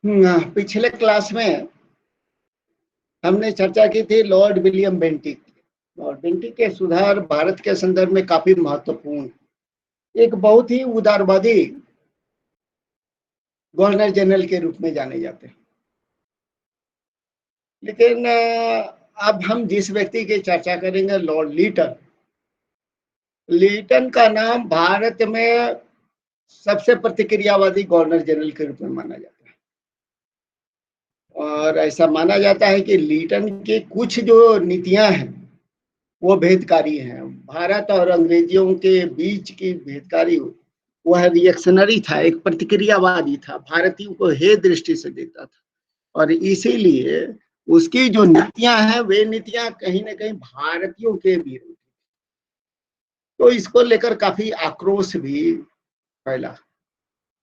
पिछले क्लास में हमने चर्चा की थी Lord William Bentinck. Lord Bentinck के सुधार भारत के संदर्भ में काफी महत्वपूर्ण, एक बहुत ही उदारवादी गवर्नर जनरल के रूप में जाने जाते हैं। लेकिन अब हम जिस व्यक्ति की चर्चा करेंगे, लॉर्ड लीटन। लीटन का नाम भारत में सबसे प्रतिक्रियावादी गवर्नर जनरल के रूप में माना जाता है, और ऐसा माना जाता है कि लीटन की कुछ जो नीतियां हैं वो भेदकारी हैं। भारत और अंग्रेजियों के बीच की भेदकारी, वह रिएक्शनरी था, एक प्रतिक्रियावादी था, भारतीयों को हे दृष्टि से देखता था, और इसीलिए उसकी जो नीतियां हैं वे नीतियां कहीं ना कहीं भारतीयों के विरुद्ध, तो इसको लेकर काफी आक्रोश भी फैला।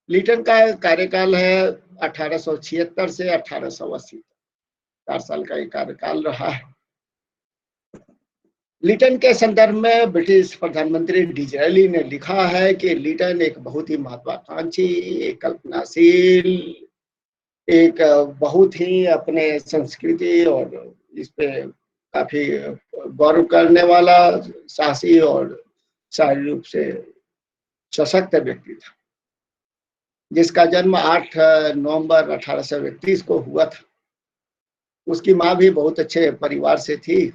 लीटन का कार्यकाल है 1876 से 1880, 4 साल का एक कार्यकाल रहा है। लीटन के संदर्भ में ब्रिटिश प्रधानमंत्री डिज़रायली ने लिखा है कि लीटन एक बहुत ही महत्वाकांक्षी, एक कल्पनाशील, एक बहुत ही अपने संस्कृति और इस पे काफी गौरव करने वाला, साहसी और शारीरिक रूप से सशक्त व्यक्ति था, जिसका जन्म 8 नवंबर 1831 को हुआ था। उसकी माँ भी बहुत अच्छे परिवार से थी।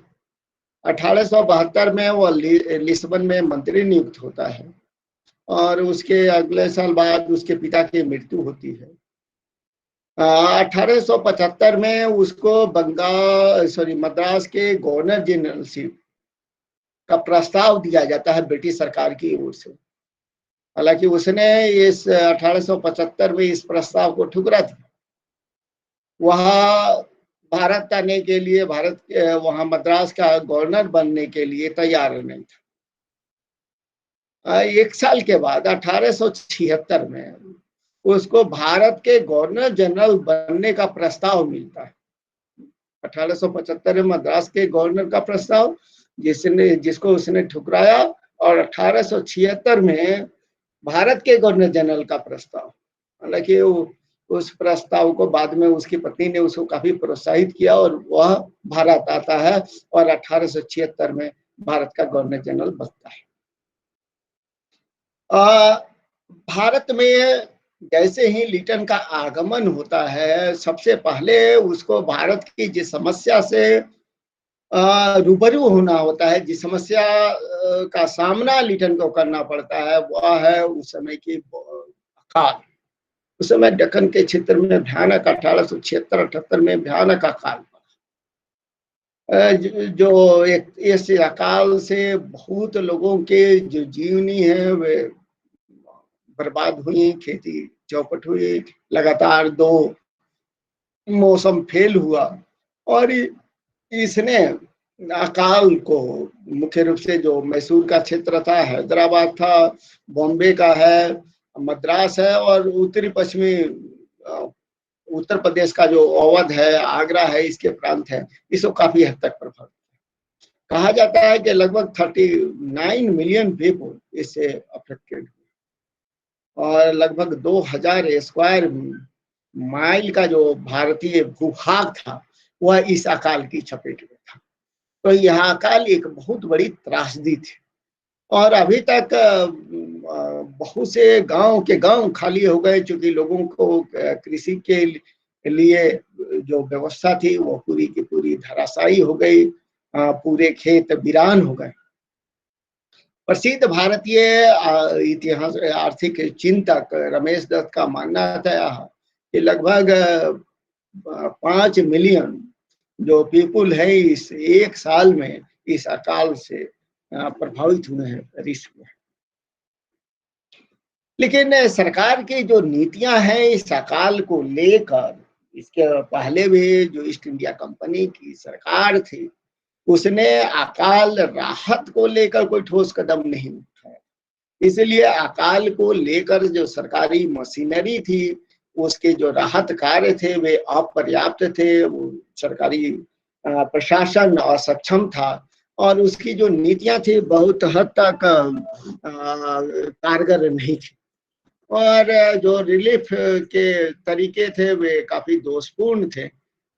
1872 में वो लिस्बन में मंत्री नियुक्त होता है, और उसके अगले साल बाद उसके पिता की मृत्यु होती है। 1875 में उसको मद्रास के गवर्नर जनरलशिप का प्रस्ताव दिया जाता है ब्रिटिश सरकार की ओर से। हालांकि उसने इस 1875 में इस प्रस्ताव को ठुकरा दिया। वहां भारत आने के लिए, वहां मद्रास का गवर्नर बनने के लिए तैयार नहीं था। एक साल के बाद 1876 में उसको भारत के गवर्नर जनरल बनने का प्रस्ताव मिलता है। 1875 में मद्रास के गवर्नर का प्रस्ताव जिसको उसने ठुकराया, और 1876 में भारत के गवर्नर जनरल का प्रस्ताव। हालांकि उस प्रस्ताव को बाद में उसकी पत्नी ने उसको काफी प्रोत्साहित किया, और वह भारत आता है और 1876 में भारत का गवर्नर जनरल बनता है। भारत में जैसे ही लीटन का आगमन होता है, सबसे पहले उसको भारत की जिस समस्या से रूबरू होना होता है, जिस समस्या का सामना लीटन को करना पड़ता है, वह है उस समय की अकाल। उस समय दक्कन के क्षेत्र में भयानक 1876-78 में भयानक अकाल पड़ा, जो एक इस अकाल से बहुत लोगों के जो जीवनी है वे बर्बाद हुई, खेती चौपट हुई, लगातार 2 मौसम फेल हुआ, और इसने अकाल को मुख्य रूप से जो मैसूर का क्षेत्र था, हैदराबाद था, बॉम्बे का है, मद्रास है, और उत्तरी पश्चिमी उत्तर प्रदेश का जो अवध है, आगरा है, इसके प्रांत है, इसको काफी हद तक प्रभावित। कहा जाता है कि लगभग 39 मिलियन पीपल इससे अफेक्टेड, और लगभग 2000 स्क्वायर माइल का जो भारतीय भूभाग था वह इस अकाल की चपेट में था। तो यह अकाल एक बहुत बड़ी त्रासदी थी, और अभी तक बहुत से गांव के गांव खाली हो गए, क्योंकि लोगों को कृषि के लिए जो व्यवस्था थी वो पूरी की पूरी धराशायी हो गई, पूरे खेत वीरान हो गए। प्रसिद्ध भारतीय इतिहास आर्थिक चिंतक रमेश दत्त का मानना था कि लगभग 5 मिलियन जो पीपुल है इस एक साल में इस अकाल से प्रभावित हुए हैं, पेरिश हुए हैं। लेकिन सरकार की जो नीतियां हैं इस अकाल को लेकर, इसके पहले भी जो ईस्ट इंडिया कंपनी की सरकार थी उसने अकाल राहत को लेकर कोई ठोस कदम नहीं उठाया। इसलिए अकाल को लेकर जो सरकारी मशीनरी थी, उसके जो राहत कार्य थे वे अपर्याप्त थे, वो सरकारी प्रशासन असक्षम था, और उसकी जो नीतियां थी बहुत हद तक कारगर नहीं थी। और जो रिलीफ के तरीके थे वे काफी दोषपूर्ण थे।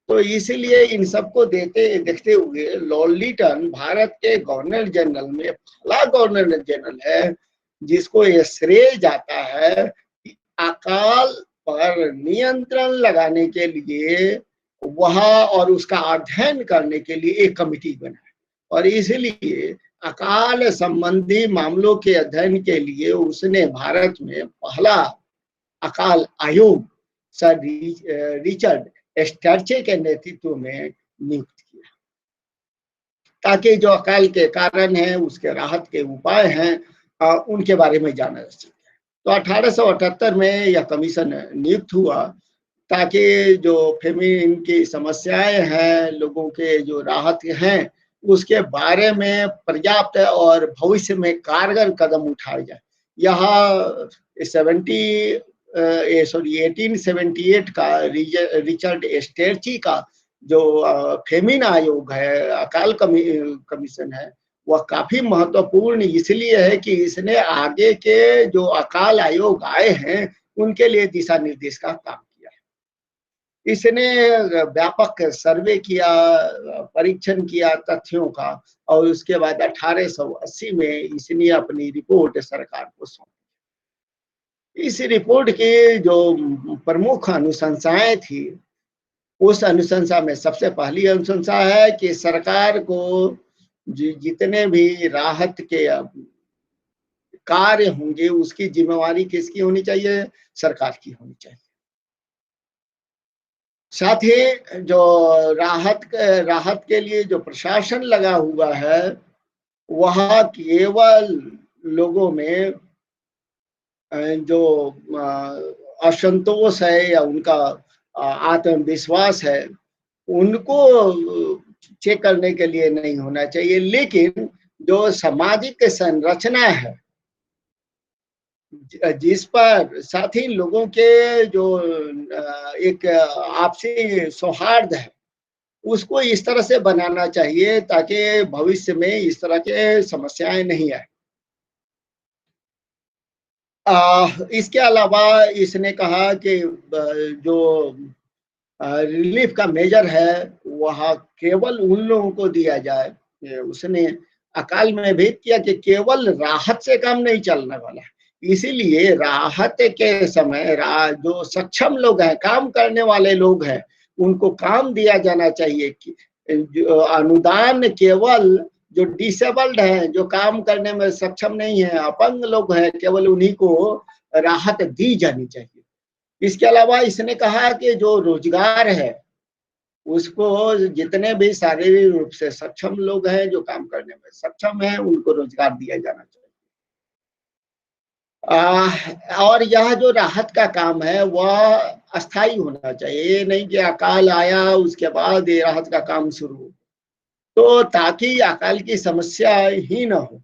तो इसीलिए इन सबको देखते हुए लॉर्ड लिटन भारत के गवर्नर जनरल में पहला गवर्नर जनरल है जिसको ये श्रेय जाता है कि अकाल पर नियंत्रण लगाने के लिए वहाँ और उसका अध्ययन करने के लिए एक कमिटी बनाए, और इसलिए अकाल संबंधी मामलों के अध्ययन के लिए उसने भारत में पहला अकाल आयोग सर रिचर्ड स्टर्चे के नेतृत्व में नियुक्त किया, ताकि जो अकाल के कारण है, उसके राहत के उपाय हैं, उनके बारे में जाना जा सके। तो 1878 में यह कमीशन नियुक्त हुआ ताकि जो फेमिन की समस्याएं हैं, लोगों के जो राहत हैं, उसके बारे में पर्याप्त और भविष्य में कारगर कदम उठाए जाए। यहाँ 1878 का रिचर्ड स्टेर्ची का जो फेमिन आयोग है, अकाल कमीशन है, वह काफी महत्वपूर्ण इसलिए है कि इसने आगे के जो अकाल आयोग आए हैं उनके लिए दिशा निर्देश का काम किया है। इसने व्यापक सर्वे किया, परीक्षण किया तथ्यों का, और उसके बाद 1880 में इसने अपनी रिपोर्ट सरकार को सौंपी। इस रिपोर्ट की जो प्रमुख अनुशंसाएं थी, उस अनुशंसा में सबसे पहली अनुशंसा है कि सरकार को जितने भी राहत के कार्य होंगे उसकी जिम्मेवारी किसकी होनी चाहिए? सरकार की होनी चाहिए। साथ ही जो राहत के लिए जो प्रशासन लगा हुआ है, वह केवल लोगों में जो असंतोष है या उनका आत्मविश्वास है, उनको चेक करने के लिए नहीं होना चाहिए, लेकिन जो सामाजिक संरचना है, जिस पर साथ ही लोगों के जो एक आपसी सौहार्द है, उसको इस तरह से बनाना चाहिए ताकि भविष्य में इस तरह के समस्याएं नहीं आए। इसके अलावा इसने कहा कि जो रिलीफ का मेजर है वह केवल उन लोगों को दिया जाए, उसने अकाल में भेद किया कि केवल राहत से काम नहीं चलने वाला है, इसीलिए राहत के समय जो सक्षम लोग हैं, काम करने वाले लोग हैं, उनको काम दिया जाना चाहिए। कि अनुदान केवल जो डिसेबल्ड हैं, जो काम करने में सक्षम नहीं है, अपंग लोग हैं, केवल उन्हीं को राहत दी जानी चाहिए। इसके अलावा इसने कहा कि जो रोजगार है उसको जितने भी शारीरिक रूप से सक्षम लोग हैं, जो काम करने में सक्षम हैं, उनको रोजगार दिया जाना चाहिए। और यह जो राहत का काम है वह अस्थायी होना चाहिए, ये नहीं कि अकाल आया उसके बाद ये राहत का काम शुरू हो, तो ताकि अकाल की समस्या ही ना हो।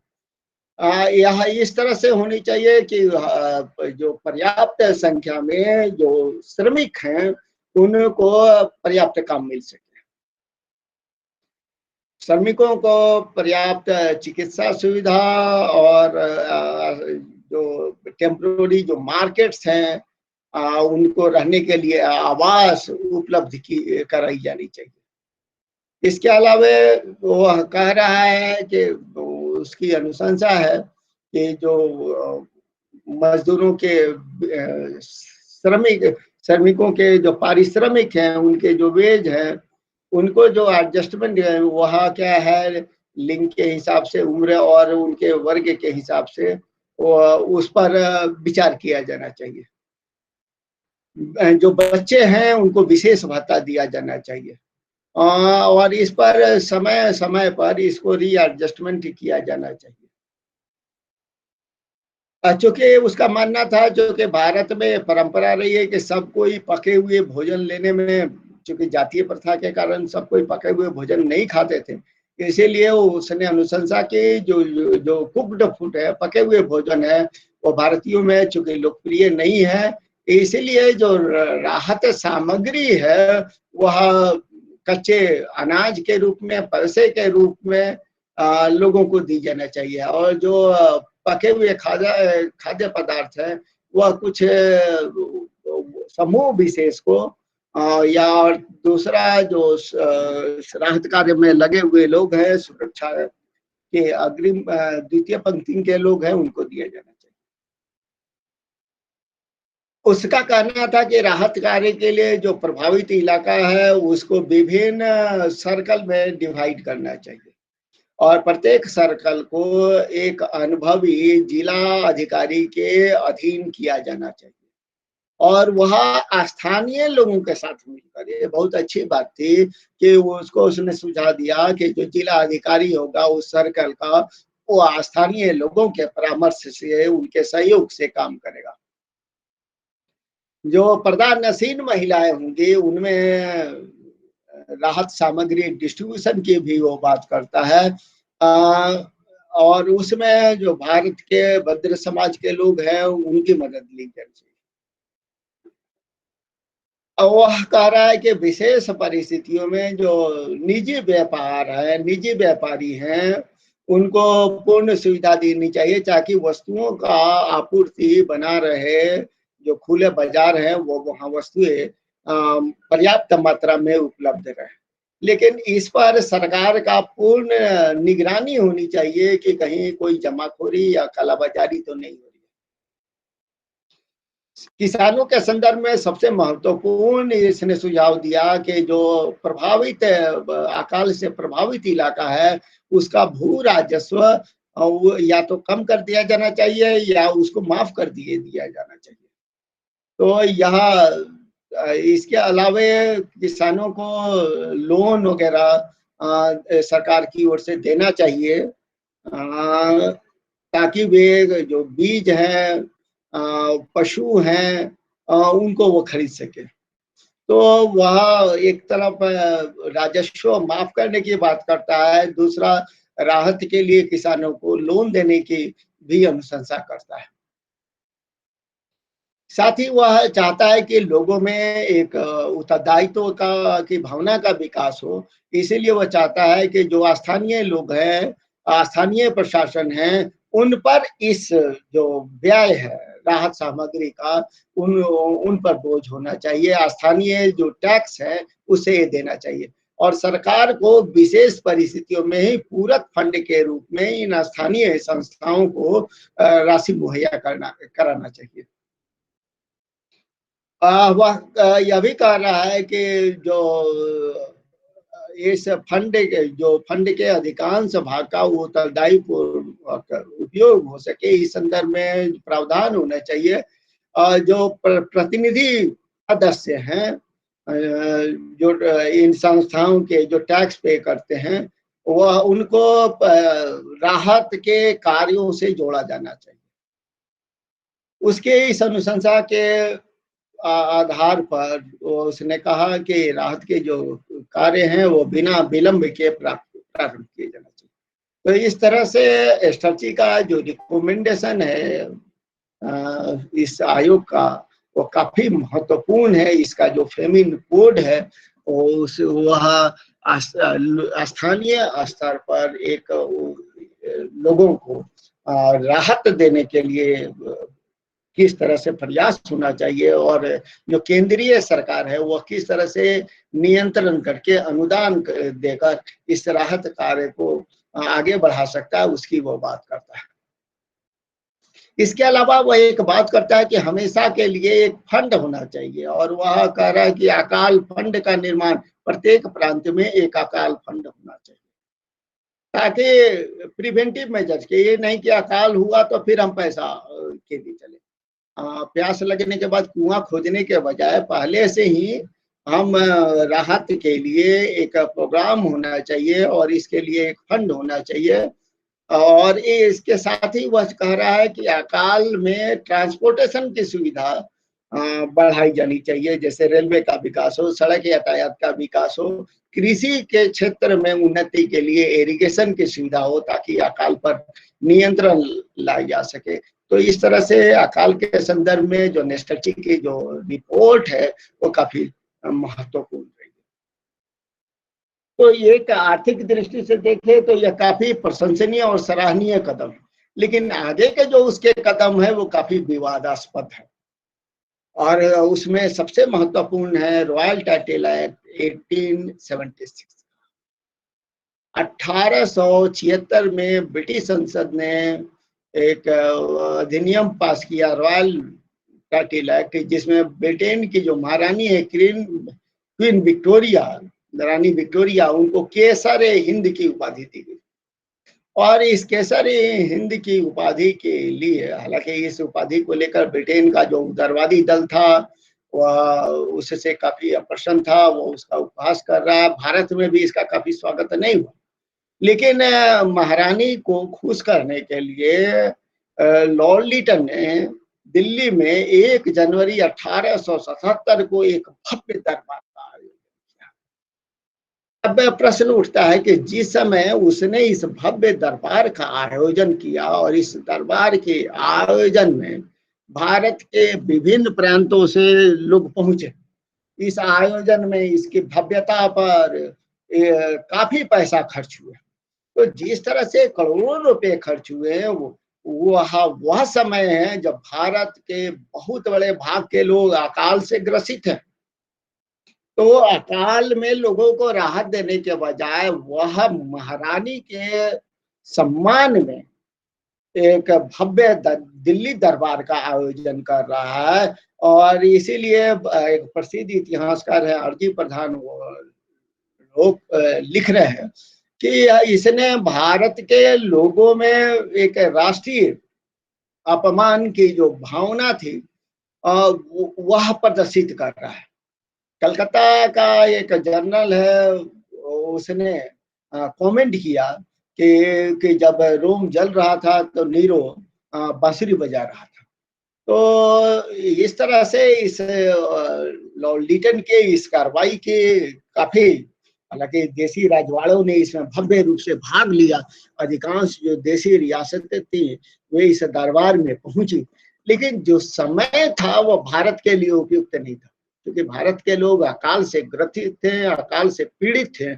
यह इस तरह से होनी चाहिए कि जो पर्याप्त संख्या में जो श्रमिक हैं उनको पर्याप्त काम मिल सके, श्रमिकों को पर्याप्त चिकित्सा सुविधा और जो टेम्पोररी जो मार्केट्स हैं उनको रहने के लिए आवास उपलब्ध कराई जानी चाहिए। इसके अलावा वह कह रहा है कि उसकी अनुशंसा है कि जो मजदूरों के श्रमिकों के जो पारिश्रमिक हैं, उनके जो वेज हैं, उनको जो एडजस्टमेंट है वह क्या है, लिंग के हिसाब से, उम्र और उनके वर्ग के हिसाब से उस पर विचार किया जाना चाहिए। जो बच्चे हैं उनको विशेष भत्ता दिया जाना चाहिए, और इस पर समय समय पर इसको रीएडजस्टमेंट किया जाना चाहिए। चूंकि उसका मानना था, जो कि भारत में परंपरा रही है कि सब कोई पके हुए भोजन लेने में, चूंकि जातीय प्रथा के कारण सब कोई पके हुए भोजन नहीं खाते थे, इसीलिए उसने अनुशंसा की जो जो कुक्ड फूड है, पके हुए भोजन है, वो भारतीयों में चूंकि लोकप्रिय नहीं है, इसीलिए जो राहत सामग्री है वह कच्चे अनाज के रूप में, पैसे के रूप में लोगों को दी जाना चाहिए, और जो पके हुए खाद्य पदार्थ है वह कुछ समूह विशेष को या दूसरा जो राहत कार्य में लगे हुए लोग हैं, सुरक्षा के अग्रिम द्वितीय पंक्ति के लोग हैं, उनको दिया जाना चाहिए। उसका कहना था कि राहत कार्य के लिए जो प्रभावित इलाका है उसको विभिन्न सर्कल में डिवाइड करना चाहिए और प्रत्येक सर्कल को एक अनुभवी जिला अधिकारी के अधीन किया जाना चाहिए और वह स्थानीय लोगों के साथ मिलकर, ये बहुत अच्छी बात थी कि उसने सुझाव दिया कि जो जिला अधिकारी होगा उस सर्कल का, वो स्थानीय लोगों के परामर्श से, उनके सहयोग से काम करेगा। जो प्रदानशील महिलाएं होंगी उनमें राहत सामग्री डिस्ट्रीब्यूशन की भी वो बात करता है और उसमें जो भारत के बद्र समाज के लोग हैं उनकी मदद ली जानी चाहिए। वह कह रहा है कि विशेष परिस्थितियों में जो निजी व्यापार है, निजी व्यापारी हैं, उनको पूर्ण सुविधा देनी चाहिए ताकि वस्तुओं का आपूर्ति बना रहे। जो खुले बाजार हैं वो वहाँ वस्तुएं पर्याप्त मात्रा में उपलब्ध रहे, लेकिन इस पर सरकार का पूर्ण निगरानी होनी चाहिए कि कहीं कोई जमाखोरी या कालाबाजारी तो नहीं हो रही। किसानों के संदर्भ में सबसे महत्वपूर्ण इसने सुझाव दिया कि जो प्रभावित अकाल से प्रभावित इलाका है उसका भू राजस्व या तो कम कर दिया जाना चाहिए या उसको माफ कर दिया जाना चाहिए। तो यहाँ इसके अलावे किसानों को लोन वगैरह सरकार की ओर से देना चाहिए ताकि वे जो बीज हैं, पशु हैं, उनको वो खरीद सके। तो वह एक तरफ राजस्व माफ करने की बात करता है, दूसरा राहत के लिए किसानों को लोन देने की भी अनुशंसा करता है। साथ ही वह चाहता है कि लोगों में एक उत्तरदायित्व का की भावना का विकास हो। इसीलिए वह चाहता है कि जो स्थानीय लोग हैं, स्थानीय प्रशासन है, उन पर इस जो व्यय है राहत सामग्री का, उन पर बोझ होना चाहिए। स्थानीय जो टैक्स है उसे देना चाहिए और सरकार को विशेष परिस्थितियों में ही पूरक फंड के रूप में इन स्थानीय संस्थाओं को राशि मुहैया कराना चाहिए। वह यह भी कह रहा है कि जो इस फंड के अधिकांश भाग का उत्तरदायी उपयोग हो सके, इस संदर्भ में प्रावधान होना चाहिए। जो प्रतिनिधि सदस्य हैं, जो इन संस्थाओं के जो टैक्स पे करते हैं, वह उनको राहत के कार्यों से जोड़ा जाना चाहिए। उसके इस अनुशंसा के आधार पर उसने कहा कि राहत के जो कार्य हैं वो बिना विलंब के प्रारंभ किए जाना चाहिए। तो इस तरह से एसटर्ची का जो रिकमेंडेशन है इस आयोग का, वो काफी महत्वपूर्ण है। इसका जो फेमिन कोड है वह स्थानीय स्तर पर एक लोगों को राहत देने के लिए किस तरह से प्रयास होना चाहिए और जो केंद्रीय सरकार है वह किस तरह से नियंत्रण करके अनुदान देकर इस राहत कार्य को आगे बढ़ा सकता है, उसकी वो बात करता है। इसके अलावा वह एक बात करता है कि हमेशा के लिए एक फंड होना चाहिए और वह कह रहा है कि अकाल फंड का निर्माण प्रत्येक प्रांत में एक अकाल फंड होना चाहिए ताकि प्रिवेंटिव मेजर्स के, ये नहीं कि अकाल हुआ तो फिर हम पैसा के लिए चले। प्यास लगने के बाद कुआं खोदने के बजाय पहले से ही हम राहत के लिए एक प्रोग्राम होना चाहिए और इसके लिए एक फंड होना चाहिए। और इसके साथ ही वह कह रहा है कि अकाल में ट्रांसपोर्टेशन की सुविधा बढ़ाई जानी चाहिए, जैसे रेलवे का विकास हो, सड़क यातायात का विकास हो, कृषि के क्षेत्र में उन्नति के लिए इरिगेशन की सुविधा हो ताकि अकाल पर नियंत्रण लाया जा सके। तो इस तरह से अकाल के संदर्भ में जो नेस्टर्ची की जो रिपोर्ट है वो काफी महत्वपूर्ण रही। तो एक आर्थिक दृष्टि से देखें तो यह काफी प्रशंसनीय और सराहनीय कदम है। लेकिन आगे के जो उसके कदम है वो काफी विवादास्पद है। और उसमें सबसे महत्वपूर्ण है रॉयल टाइटल एक्ट 1876। 1876 में ब्रिटिश संसद ने एक अधिनियम पास किया, रॉयल टाइटल एक्ट, जिसमें ब्रिटेन की जो महारानी है, क्वीन विक्टोरिया, रानी विक्टोरिया, उनको केसर हिंद की उपाधि दी गई। और इस केसर हिंद की उपाधि के लिए, हालांकि इस उपाधि को लेकर ब्रिटेन का जो उदारवादी दल था वह उससे काफी अप्रसन्न था, वो उसका उपहास कर रहा है। भारत में भी इसका काफी स्वागत नहीं हुआ, लेकिन महारानी को खुश करने के लिए लॉर्ड लिटन ने दिल्ली में 1 जनवरी 1877 को एक भव्य दरबार का आयोजन किया। अब प्रश्न उठता है कि जिस समय उसने इस भव्य दरबार का आयोजन किया और इस दरबार के आयोजन में भारत के विभिन्न प्रांतों से लोग पहुंचे, इस आयोजन में इसकी भव्यता पर काफी पैसा खर्च हुआ। तो जिस तरह से करोड़ों रुपए खर्च हुए हैं, वह समय है जब भारत के बहुत बड़े भाग के लोग अकाल से ग्रसित हैं। तो अकाल में लोगों को राहत देने के बजाय वह महारानी के सम्मान में एक भव्य दिल्ली दरबार का आयोजन कर रहा है। और इसीलिए एक प्रसिद्ध इतिहासकार है अरजी प्रधान, लोग लिख रहे हैं कि इसने भारत के लोगों में एक राष्ट्रीय अपमान की जो भावना थी वह प्रदर्शित कर रहा है। कलकत्ता का एक जर्नल है, उसने कमेंट किया कि जब रोम जल रहा था तो नीरो बांसुरी बजा रहा था। तो इस तरह से इस लॉर्ड लिटन के इस कार्रवाई के काफी, हालांकि देसी राजवाड़ों ने इसमें भव्य रूप से भाग लिया, अधिकांश जो देसी रियासतें थी वे इस दरबार में पहुंची, लेकिन जो समय था वो भारत के लिए उपयुक्त नहीं था, क्योंकि भारत के लोग अकाल से ग्रसित थे, अकाल से पीड़ित थे।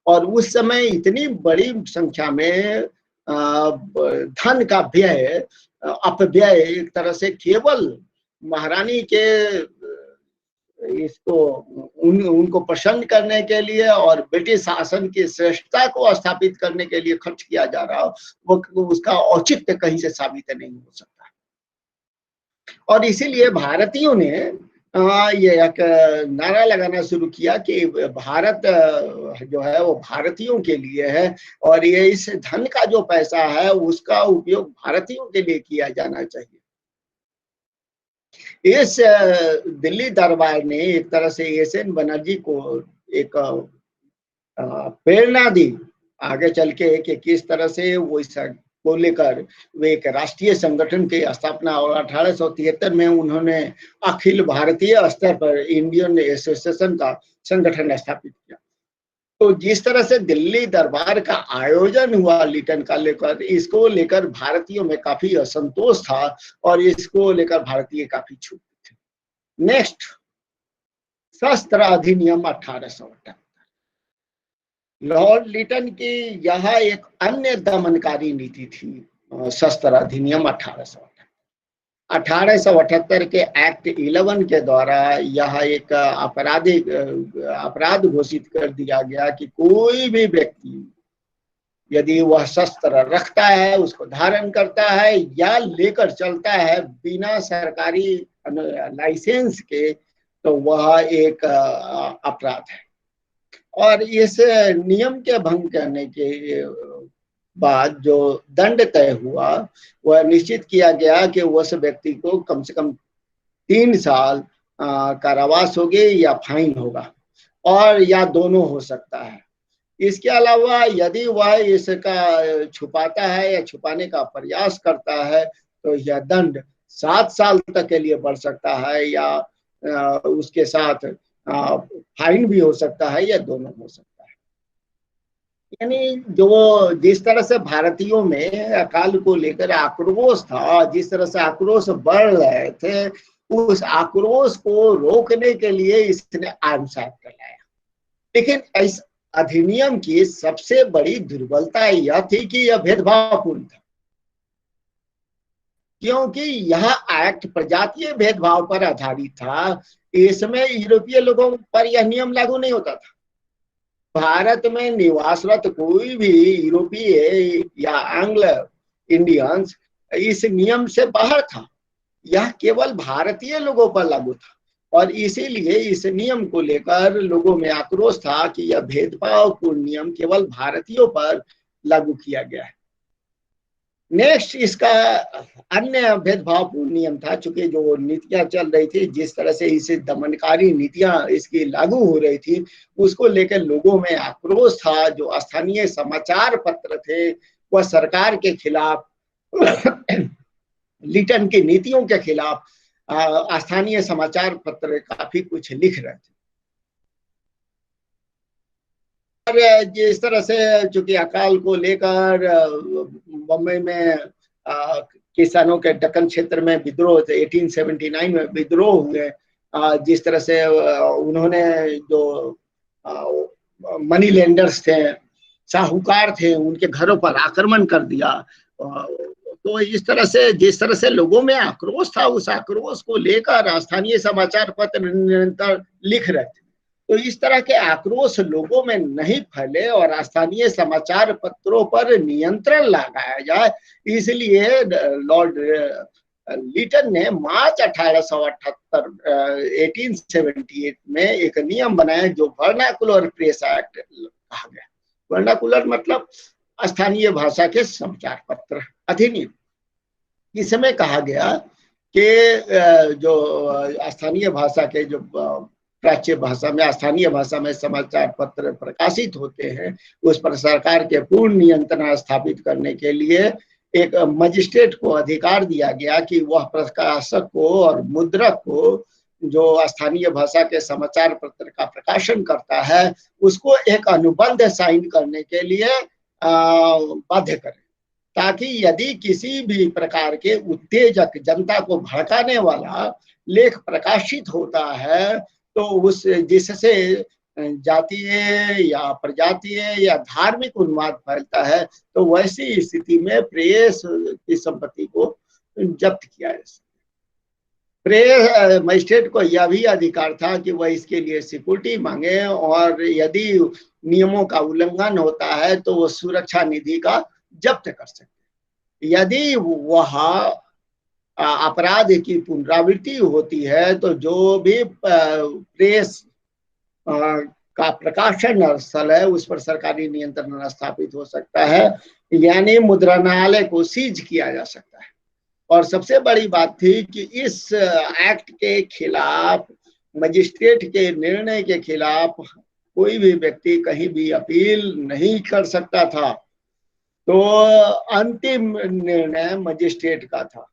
और उस समय इतनी बड़ी संख्या में धन का व्यय, अपव्यय एक तरह से केवल महारानी के इसको उनको प्रसन्न करने के लिए और ब्रिटिश शासन की श्रेष्ठता को स्थापित करने के लिए खर्च किया जा रहा हो, वो उसका औचित्य कहीं से साबित नहीं हो सकता। और इसीलिए भारतीयों ने ये एक नारा लगाना शुरू किया कि भारत जो है वो भारतीयों के लिए है, और ये इस धन का जो पैसा है उसका उपयोग भारतीयों के लिए किया जाना चाहिए। इस दिल्ली दरबार ने एक तरह से एसएन बनर्जी को एक प्रेरणा दी आगे चल के कि किस तरह से वो इस को लेकर वे एक राष्ट्रीय संगठन की स्थापना, और 1873 में उन्होंने अखिल भारतीय स्तर पर इंडियन एसोसिएशन का संगठन स्थापित किया। तो जिस तरह से दिल्ली दरबार का आयोजन हुआ लिटन का लेकर, इसको लेकर भारतीयों में काफी असंतोष था और इसको लेकर भारतीय काफी छूट थे। नेक्स्ट, शस्त्र अधिनियम 1858। लॉर्ड लिटन की यह एक अन्य दमनकारी नीति थी, शस्त्र अधिनियम 1878 के एक्ट 11 के द्वारा यह एक अपराध घोषित कर दिया गया कि कोई भी व्यक्ति यदि वह शस्त्र रखता है, उसको धारण करता है या लेकर चलता है बिना सरकारी लाइसेंस के, तो वह एक अपराध है। और इस नियम के भंग करने के बाद जो दंड तय हुआ वह निश्चित किया गया कि उस व्यक्ति को कम से कम 3 साल कारावास होगी या फाइन होगा, और या दोनों हो सकता है। इसके अलावा यदि वह इसका छुपाता है या छुपाने का प्रयास करता है तो यह दंड 7 साल तक के लिए बढ़ सकता है, या उसके साथ फाइन भी हो सकता है, या दोनों हो सकता है। यानी जो जिस तरह से भारतीयों में अकाल को लेकर आक्रोश था, जिस तरह से आक्रोश बढ़ रहे थे, उस आक्रोश को रोकने के लिए इसने आर्म्स एक्ट लाया। लेकिन इस अधिनियम की सबसे बड़ी दुर्बलता यह थी कि यह भेदभावपूर्ण था। क्योंकि यह एक्ट प्रजातीय भेदभाव पर आधारित था। इसमें यूरोपीय लोगों पर यह नियम लागू नहीं होता था। भारत में निवासरत कोई भी यूरोपीय या एंग्लो इंडियंस इस नियम से बाहर था। यह केवल भारतीय लोगों पर लागू था और इसीलिए इस नियम को लेकर लोगों में आक्रोश था कि यह भेदभावपूर्ण नियम केवल भारतीयों पर लागू किया गया है। नेक्स्ट इसका अन्य भेदभावपूर्ण नियम था, चूंकि जो नीतियां चल रही थी, जिस तरह से इसे दमनकारी नीतियां इसकी लागू हो रही थी, उसको लेकर लोगों में आक्रोश था। जो स्थानीय समाचार पत्र थे वह सरकार के खिलाफ लिटन की नीतियों के खिलाफ स्थानीय समाचार पत्र काफी कुछ लिख रहे थे। और जिस तरह से चूंकि अकाल को लेकर बम्बई में किसानों के दक्कन क्षेत्र में विद्रोह 1879 में विद्रोह हुए, जिस तरह से उन्होंने जो मनी लेंडर्स थे, साहूकार थे, उनके घरों पर आक्रमण कर दिया। तो इस तरह से जिस तरह से लोगों में आक्रोश था, उस आक्रोश को लेकर स्थानीय समाचार पत्र निरंतर लिख रहे थे। तो इस तरह के आक्रोश लोगों में नहीं फैले और स्थानीय समाचार पत्रों पर नियंत्रण लगाया जाए, इसलिए लॉर्ड लिटन ने मार्च 1878 1878 में एक नियम बनाया जो वर्नाकुलर प्रेस एक्ट कहा गया। वर्नाकुलर मतलब स्थानीय भाषा के समाचार पत्र अधिनियम। इसमें कहा गया कि जो स्थानीय भाषा के जो प्राच्य भाषा में, स्थानीय भाषा में समाचार पत्र प्रकाशित होते हैं, उस पर सरकार के पूर्ण नियंत्रण स्थापित करने के लिए एक मजिस्ट्रेट को अधिकार दिया गया कि वह प्रकाशक को और मुद्रक को जो स्थानीय भाषा के समाचार पत्र का प्रकाशन करता है, उसको एक अनुबंध साइन करने के लिए बाध्य करे, ताकि यदि किसी भी प्रकार के उत्तेजक, जनता को भड़काने वाला लेख प्रकाशित होता है तो उस जिससे जातीय या प्रजातीय या धार्मिक उन्माद फैलता है, तो वैसी स्थिति में प्रेस की संपत्ति को जब्त किया जा सकता है। प्रेस मजिस्ट्रेट को यह भी अधिकार था कि वह इसके लिए सिक्योरिटी मांगे और यदि नियमों का उल्लंघन होता है तो वो सुरक्षा निधि का जब्त कर सकते। यदि वह अपराध की पुनरावृत्ति होती है तो जो भी प्रेस का प्रकाशन स्थल है उस पर सरकारी नियंत्रण स्थापित हो सकता है, यानी मुद्रणालय को सीज किया जा सकता है। और सबसे बड़ी बात थी कि इस एक्ट के खिलाफ, मजिस्ट्रेट के निर्णय के खिलाफ कोई भी व्यक्ति कहीं भी अपील नहीं कर सकता था। तो अंतिम निर्णय मजिस्ट्रेट का था।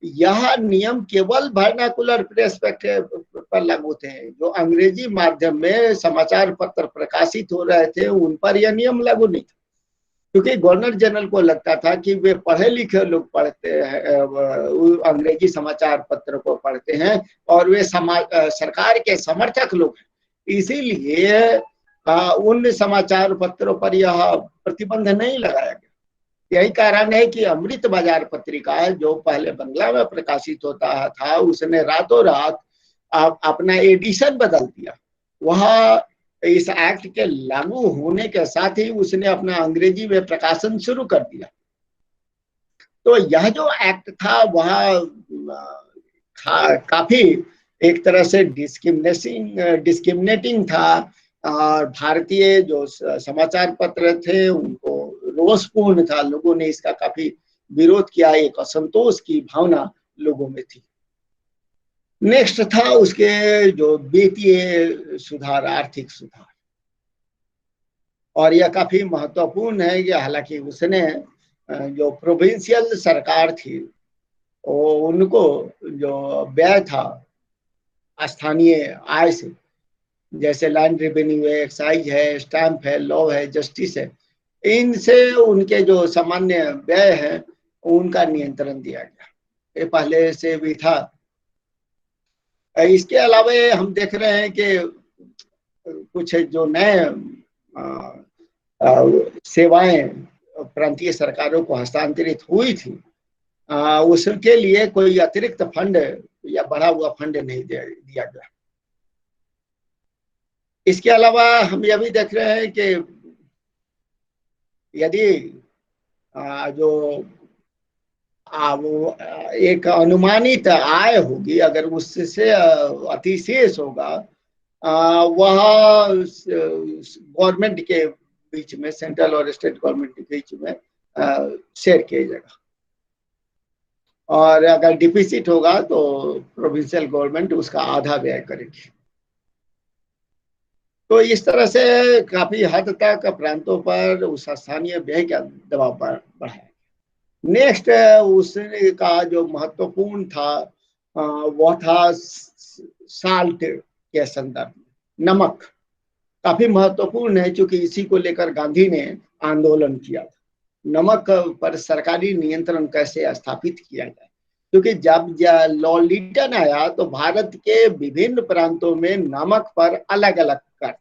यह नियम केवल वर्नाकुलर प्रेस पर लागू थे। जो अंग्रेजी माध्यम में समाचार पत्र प्रकाशित हो रहे थे उन पर यह नियम लागू नहीं था, क्योंकि गवर्नर जनरल को लगता था कि वे पढ़े लिखे लोग पढ़ते हैं, अंग्रेजी समाचार पत्र को पढ़ते हैं और वे सरकार के समर्थक लोग हैं, इसीलिए उन समाचार पत्रों पर यह प्रतिबंध नहीं लगाया गया। यही कारण है कि अमृत बाजार पत्रिका जो पहले बंगला में प्रकाशित होता था, उसने रातों रात अपना एडिशन बदल दिया। वह इस एक्ट के लागू होने के साथ ही उसने अपना अंग्रेजी में प्रकाशन शुरू कर दिया। तो यह जो एक्ट था वह काफी एक तरह से डिस्क्रिमिनेटिंग था और भारतीय जो समाचार पत्र थे उनको रोषपूर्ण था। लोगों ने इसका काफी विरोध किया, एक असंतोष की भावना लोगों में थी। नेक्स्ट था उसके जो वित्तीय सुधार, आर्थिक सुधार, और यह काफी महत्वपूर्ण है कि हालांकि उसने जो प्रोविंशियल सरकार थी वो उनको जो व्यय था स्थानीय आय से, जैसे लैंड रेवेन्यू है, एक्साइज है, स्टैंप है, लॉ है, जस्टिस है, इनसे उनके जो सामान्य व्यय है उनका नियंत्रण दिया गया। ये पहले से भी था। इसके अलावा हम देख रहे हैं कि कुछ जो नए सेवाएं प्रांतीय सरकारों को हस्तांतरित हुई थी, उसके लिए कोई अतिरिक्त फंड या बढ़ा हुआ फंड नहीं दिया गया। इसके अलावा हम यह भी देख रहे हैं कि यदि जो वो एक अनुमानित आय होगी, अगर उससे अतिशेष होगा, वह गवर्नमेंट के बीच में, सेंट्रल और स्टेट गवर्नमेंट के बीच में शेयर किया जाएगा। और अगर डिफिसिट होगा तो प्रोविंशियल गवर्नमेंट उसका आधा व्यय करेगी। तो इस तरह से काफी हद तक प्रांतों पर उस स्थानीय व्यय का दबाव बढ़ा है। नेक्स्ट उसका जो महत्वपूर्ण था वह था साल्ट के संदर्भ में, नमक काफी महत्वपूर्ण है, क्योंकि इसी को लेकर गांधी ने आंदोलन किया था। नमक पर सरकारी नियंत्रण कैसे स्थापित किया जाए, क्योंकि जब लॉ लिटन आया तो भारत के विभिन्न प्रांतों में नमक पर अलग अलग कर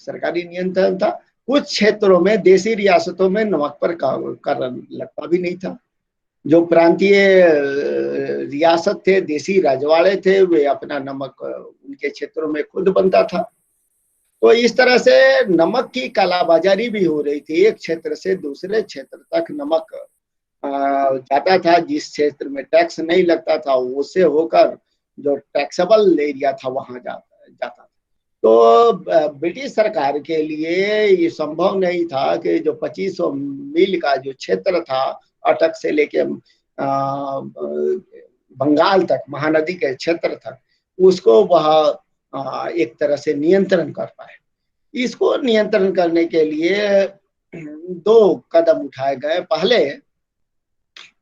सरकारी नियंत्रण था। कुछ क्षेत्रों में, देशी रियासतों में नमक पर कर लगता भी नहीं था। जो प्रांतीय रियासत थे, देशी रजवाड़े थे, वे अपना नमक उनके क्षेत्रों में खुद बनता था। तो इस तरह से नमक की कालाबाजारी भी हो रही थी। एक क्षेत्र से दूसरे क्षेत्र तक नमक जाता था। जिस क्षेत्र में टैक्स नहीं लगता था उससे होकर जो टैक्सेबल एरिया था वहां जाता था। तो ब्रिटिश सरकार के लिए ये संभव नहीं था कि जो 2500 मील का जो क्षेत्र था, अटक से लेके बंगाल तक, महानदी के क्षेत्र तक, उसको वह एक तरह से नियंत्रण कर पाए। इसको नियंत्रण करने के लिए दो कदम उठाए गए। पहले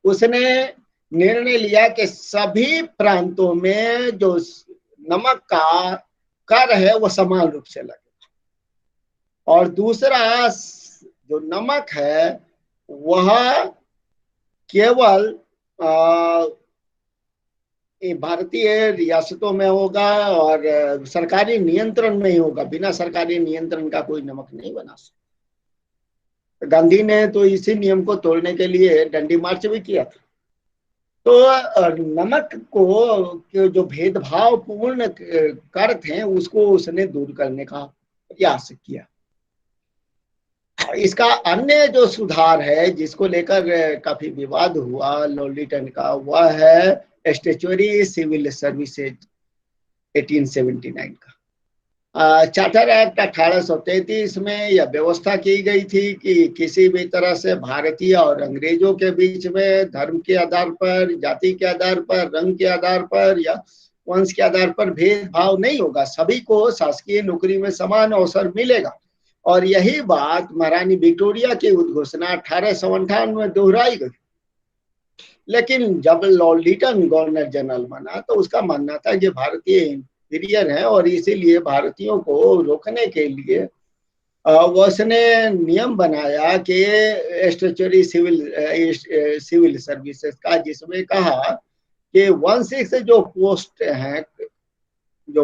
उसने निर्णय लिया कि सभी प्रांतों में जो नमक का कर है वो समान रूप से लगेगा। और दूसरा, जो नमक है वह केवल भारतीय रियासतों में होगा और सरकारी नियंत्रण में ही होगा। बिना सरकारी नियंत्रण का कोई नमक नहीं बना सकता। गांधी ने तो इसी नियम को तोड़ने के लिए डंडी मार्च भी किया था। तो नमक को जो भेदभावपूर्ण कर थे उसको उसने दूर करने का प्रयास किया। इसका अन्य जो सुधार है जिसको लेकर काफी विवाद हुआ लॉ लिटन का, वह है स्टैट्यूटरी सिविल सर्विसेज 1879 का। चार्टर एक्ट 1833 में यह व्यवस्था की गई थी कि किसी भी तरह से भारतीय और अंग्रेजों के बीच में धर्म के आधार पर, जाति के आधार पर, रंग के आधार पर या वंश के आधार पर भेदभाव नहीं होगा। सभी को शासकीय नौकरी में समान अवसर मिलेगा। और यही बात महारानी विक्टोरिया की उद्घोषणा 1858 में दोहराई गई। लेकिन जब लॉर्ड लिटन गवर्नर जनरल बना तो उसका मानना था कि भारतीय इंफीरियर है और इसीलिए भारतीयों को रोकने के लिए उसने नियम बनाया कि स्टैट्यूटरी सिविल सर्विसेज का, जिसमें कहा कि 1/6 जो पोस्ट हैं जो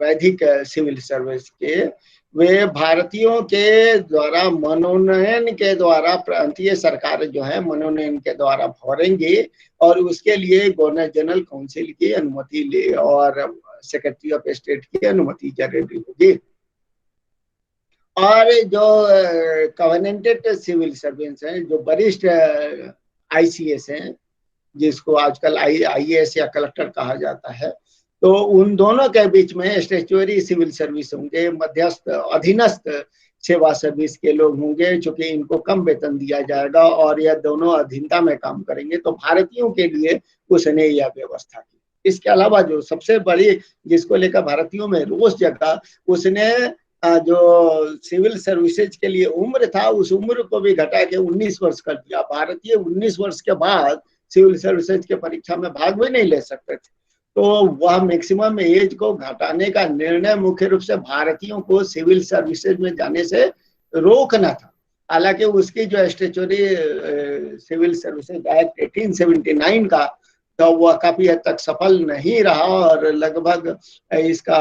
वैदिक सिविल सर्विस के, वे भारतीयों के द्वारा मनोनयन के द्वारा प्रांतीय सरकार जो है मनोनयन के द्वारा भरेंगे और उसके लिए गवर्नर जनरल काउंसिल की अनुमति ले और सेक्रेटरी ऑफ स्टेट की अनुमति जरूरी होगी। और जो कवर्नेंटेड सिविल सर्वेंट्स हैं, जो वरिष्ठ ICS हैं, जिसको आजकल IAS या कलेक्टर कहा जाता है, तो उन दोनों के बीच में स्टैट्यूटरी सिविल सर्विस होंगे, मध्यस्थ अधीनस्थ सेवा सर्विस के लोग होंगे, चूंकि इनको कम वेतन दिया जाएगा और यह दोनों अधीनता में काम करेंगे। तो भारतीयों के लिए उसने यह व्यवस्था की। इसके अलावा जो सबसे बड़ी जिसको लेकर भारतीयों में रोष जगा, उसने जो सिविल सर्विसेज के लिए उम्र था उस उम्र को भी घटा के 19 वर्ष कर दिया। भारतीय 19 वर्ष के बाद सिविल सर्विसेज के परीक्षा में भाग भी नहीं ले सकते थे। तो वह मैक्सिमम एज को घटाने का निर्णय मुख्य रूप से भारतीयों को सिविल सर्विसेज में जाने से रोकना था। हालांकि उसकी जो स्टैट्यूटरी सिविल सर्विसेज एक्ट 1879 का, तो वह काफी हद तक सफल नहीं रहा और लगभग इसका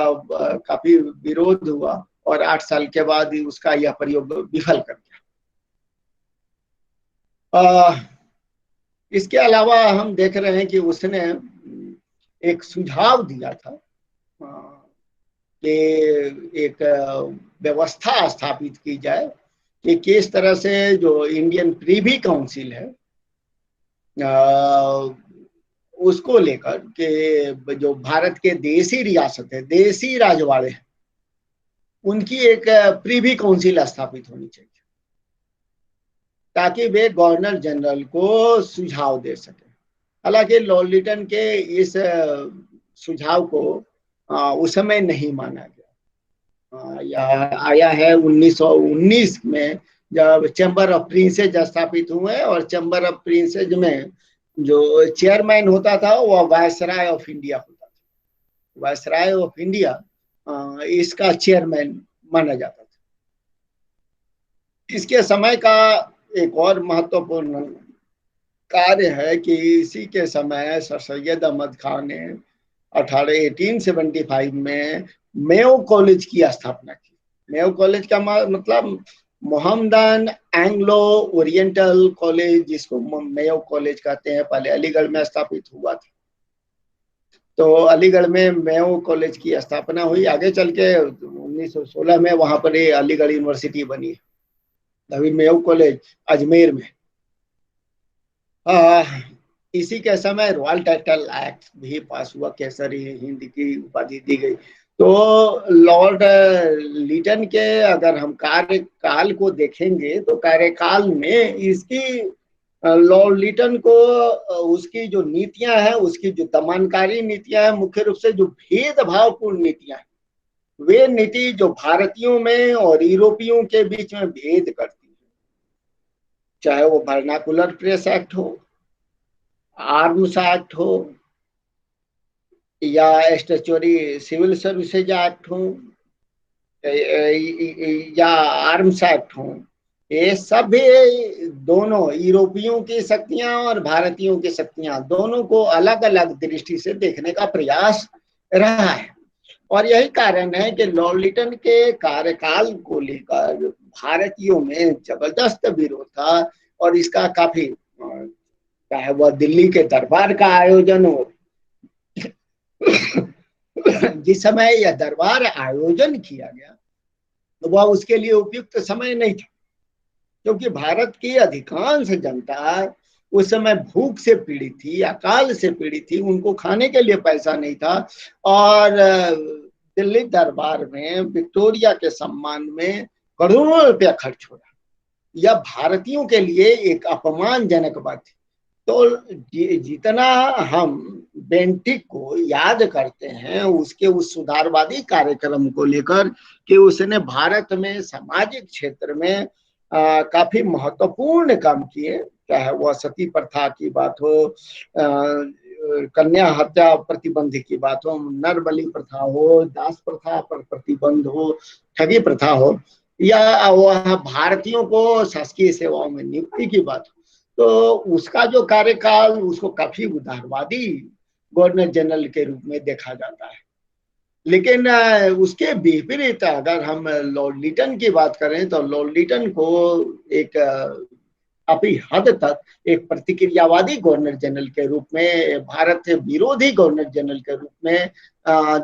काफी विरोध हुआ और 8 साल के बाद उसका यह प्रयोग विफल कर गया। इसके अलावा हम देख रहे हैं कि उसने एक सुझाव दिया था कि एक व्यवस्था स्थापित की जाए कि किस तरह से जो इंडियन प्रीवी काउंसिल है उसको लेकर के जो भारत के देसी रियासत है, देसी राजवाड़े हैं, उनकी एक प्रीवी काउंसिल स्थापित होनी चाहिए ताकि वे गवर्नर जनरल को सुझाव दे सके। हालांकि लॉर्ड लिटन के इस सुझाव को उस समय नहीं माना गया। यह आया है 1919 में, जब चैम्बर ऑफ प्रिंसेज स्थापित हुए और चैम्बर ऑफ प्रिंसेज में जो चेयरमैन होता था वह वायसराय ऑफ इंडिया होता था। वायसराय ऑफ इंडिया इसका चेयरमैन माना जाता था। इसके समय का एक और महत्वपूर्ण कार्य है कि इसी के समय सर सैयद अहमद खान ने 1875 में मेयो कॉलेज की स्थापना की। मेयो कॉलेज का मतलब मोहम्मदन एंग्लो ओरिएंटल कॉलेज, जिसको मेयो कॉलेज कहते हैं, पहले अलीगढ़ में स्थापित हुआ था। तो अलीगढ़ में मेयो कॉलेज की स्थापना हुई। आगे चल के 1916 में वहां पर अलीगढ़ यूनिवर्सिटी बनी, अभी मेयो कॉलेज अजमेर में। इसी के समय रॉयल टाइटल एक्ट भी पास हुआ, केसरी हिंद की उपाधि दी गई। तो लॉर्ड लिटन के अगर हम कार्यकाल को देखेंगे तो कार्यकाल में इसकी लॉर्ड लिटन को उसकी जो नीतियां हैं, उसकी जो दमनकारी नीतियां हैं, मुख्य रूप से जो भेदभावपूर्ण नीतियां हैं, वे नीति जो भारतीयों में और यूरोपियों के बीच में भेद करती है, चाहे वो वर्नाकुलर प्रेस एक्ट हो, आर्म्स एक्ट हो, या स्टैट्यूटरी सिविल सर्विसेज एक्ट हो, या आर्म्स एक्ट हो, ये सब दोनों यूरोपियों की शक्तियां और भारतीयों की शक्तियां दोनों को अलग अलग दृष्टि से देखने का प्रयास रहा है। और यही कारण है कि लॉर्ड लिटन के कार्यकाल को लेकर भारतीयों में जबरदस्त विरोध था और इसका काफी, चाहे वह दिल्ली के दरबार का आयोजन हो, जिस समय यह दरबार आयोजन किया गया तो वह उसके लिए उपयुक्त समय नहीं था, क्योंकि भारत की अधिकांश जनता उस समय भूख से पीड़ित थी, अकाल से पीड़ित थी, उनको खाने के लिए पैसा नहीं था। और दिल्ली दरबार में विक्टोरिया के सम्मान में करोड़ों रुपया खर्च हो रहा, यह भारतीयों के लिए एक अपमानजनक बात थी। तो जितना हम बेंटिक को याद करते हैं उसके उस सुधारवादी कार्यक्रम को लेकर कि उसने भारत में सामाजिक क्षेत्र में काफी महत्वपूर्ण काम किए, चाहे वह सती प्रथा की बात हो, कन्या हत्या प्रतिबंध की बात हो, नरबलि प्रथा हो, दास प्रथा पर प्रतिबंध हो, ठगी प्रथा हो, या वह भारतीयों को शासकीय सेवाओं में नियुक्ति की बात हो, तो उसका जो कार्यकाल उसको काफी उदारवादी गवर्नर जनरल के रूप में देखा जाता है। लेकिन उसके विपरीत अगर हम लॉर्ड लिटन की बात करें तो लॉर्ड लिटन को एक काफी हद तक एक प्रतिक्रियावादी गवर्नर जनरल के रूप में, भारत विरोधी गवर्नर जनरल के रूप में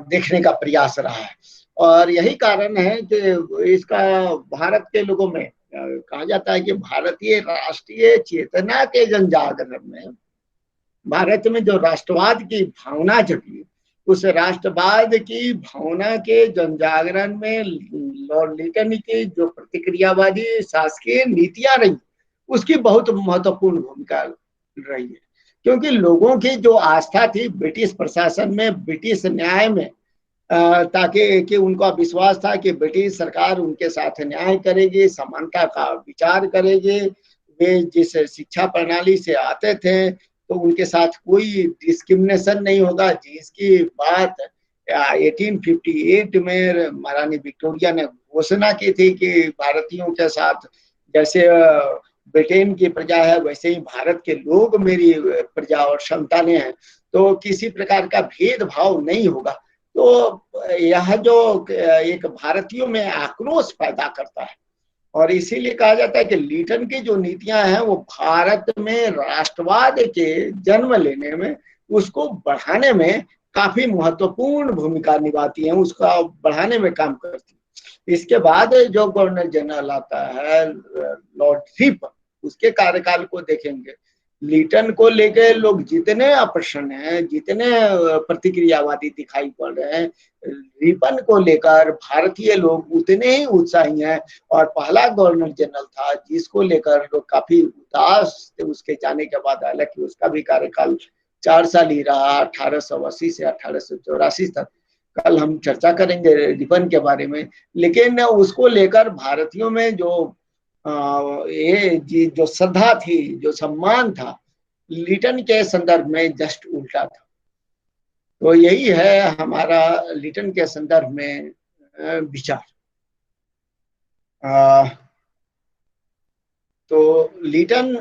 देखने का प्रयास रहा है। और यही कारण है कि इसका भारत के लोगों में कहा जाता है कि भारतीय राष्ट्रीय चेतना के जनजागरण में, भारत में जो राष्ट्रवाद की भावना जगी, उस राष्ट्रवाद की भावना के जनजागरण में लॉर्ड लिटन की जो प्रतिक्रियावादी शासकीय नीतियां रही उसकी बहुत महत्वपूर्ण भूमिका रही है। क्योंकि लोगों की जो आस्था थी ब्रिटिश प्रशासन में, ब्रिटिश न्याय में, ताकि कि उनका विश्वास था कि ब्रिटिश सरकार उनके साथ न्याय करेगी, समानता का विचार करेगी, वे जिस शिक्षा प्रणाली से आते थे तो उनके साथ कोई डिस्क्रिमिनेशन नहीं होगा, जिसकी बात 1858 में महारानी विक्टोरिया ने घोषणा की थी कि भारतीयों के साथ जैसे ब्रिटेन की प्रजा है वैसे ही भारत के लोग मेरी प्रजा और संतानें हैं, तो किसी प्रकार का भेदभाव नहीं होगा। तो यह जो एक भारतीयों में आक्रोश पैदा करता है और इसीलिए कहा जाता है कि लिटन की जो नीतियां हैं वो भारत में राष्ट्रवाद के जन्म लेने में, उसको बढ़ाने में काफी महत्वपूर्ण भूमिका निभाती हैं, उसका बढ़ाने में काम करती है। इसके बाद जो गवर्नर जनरल आता है लॉर्ड रिपन, उसके कार्यकाल को देखेंगे, लिटन को लेकर लोग जितने अप्रसन्न हैं, जितने प्रतिक्रियावादी दिखाई पड़ रहे हैं, रिपन को लेकर भारतीय लोग उतने ही उत्साही हैं। और पहला गवर्नर जनरल था जिसको लेकर लोग काफी उदास थे उसके जाने के बाद, हालांकि उसका भी कार्यकाल 4 साल ही रहा, 1880 से 1884 तक। कल हम चर्चा करेंगे रिपन के बारे में। लेकिन उसको लेकर भारतीयों में जो ये जो श्रद्धा थी, जो सम्मान था, लिटन के संदर्भ में जस्ट उल्टा था। तो यही है हमारा लिटन के संदर्भ में विचार। तो लिटन